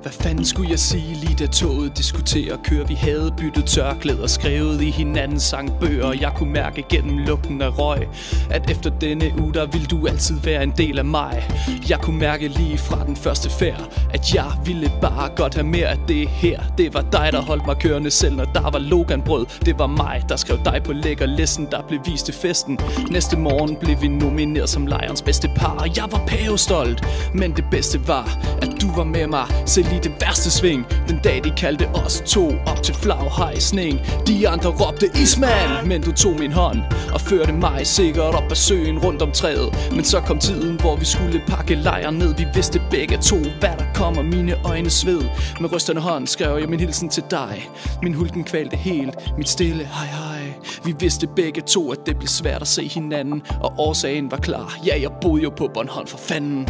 Hvad fanden skulle jeg sige lige da toget diskuterer kører? Vi havde byttet tørklæder, skrevet i hinandens sangbøger. Jeg kunne mærke gennem lugten af røg, at efter denne uge, der ville du altid være en del af mig. Jeg kunne mærke lige fra den første færd, at jeg ville bare godt have mere af det her. Det var dig, der holdt mig kørende selv, når der var Loganbrød. Det var mig, der skrev dig på lækkerlisten, der blev vist til festen. Næste morgen blev vi nomineret som lejrens bedste par, og jeg var pavestolt. Men det bedste var, at du var med mig, selv i det værste sving. Den dag de kaldte os to op til flaghejsning. De andre råbte Ismail, men du tog min hånd og førte mig sikkert op ad søen rundt om træet. Men så kom tiden, hvor vi skulle pakke lejren ned. Vi vidste begge to, hvad der kommer, mine øjne sved. Med rystende hånd skrev jeg min hilsen til dig. Min hulken kvalte helt, mit stille hej hej. Vi vidste begge to, at det blev svært at se hinanden, og årsagen var klar. Ja, jeg boede jo på Bornholm, for fanden.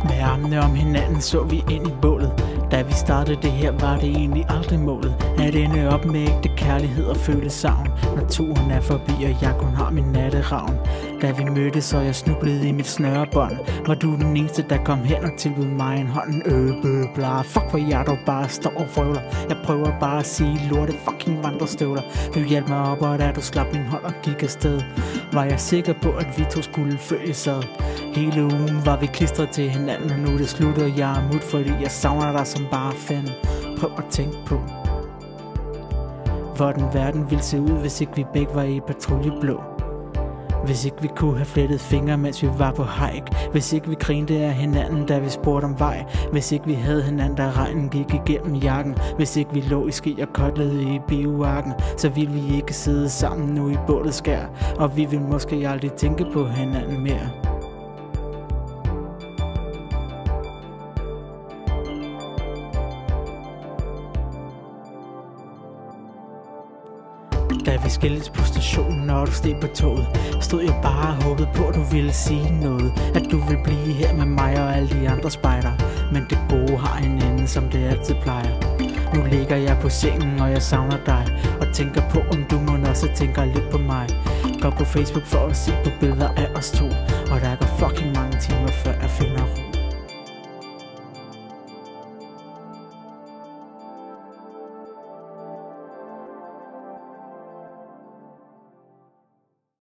Med armene om hinanden så vi ind i bålet. Da vi startede det her, var det egentlig aldrig målet at ende op med ægte kærlighed og føle savn. Naturen er forbi, og jeg kun har min natteravn. Da vi mødtes, og jeg snublede i mit snørebånd, var du den eneste, der kom hen og tilbød mig en hånd. Bla, fuck hvor jeg dog bare står og frøvler. Jeg prøver bare at sige lorte fucking vandrestøvler. Du hjalp mig op, og da du slap min hånd og gik afsted, var jeg sikker på, at vi to skulle følges ad. Hele ugen var vi klistret til hinanden, og nu er det slut, og jeg er mut, fordi jeg savner dig som bare fanden. Prøv at tænke på, hvordan verden ville se ud, hvis ikke vi begge var i patruljeblå. Hvis ikke vi kunne have flettet fingre, mens vi var på hike. Hvis ikke vi grinte af hinanden, da vi spurgte om vej. Hvis ikke vi havde hinanden, da regnen gik igennem jakken. Hvis ikke vi lå i ski og kotlede i bioarken, så ville vi ikke sidde sammen nu i bålet skær. Og vi ville måske aldrig tænke på hinanden mere. Da vi skiltes på stationen, og du steg på toget, stod jeg bare og håbede på, at du ville sige noget. At du ville blive her med mig og alle de andre spejdere. Men det gode har en ende, som det altid plejer. Nu ligger jeg på sengen, og jeg savner dig, og tænker på, om du må også tænker lidt på mig. Gå på Facebook for at se på billeder af os to, og der går fucking mange timer, før jeg finder ro.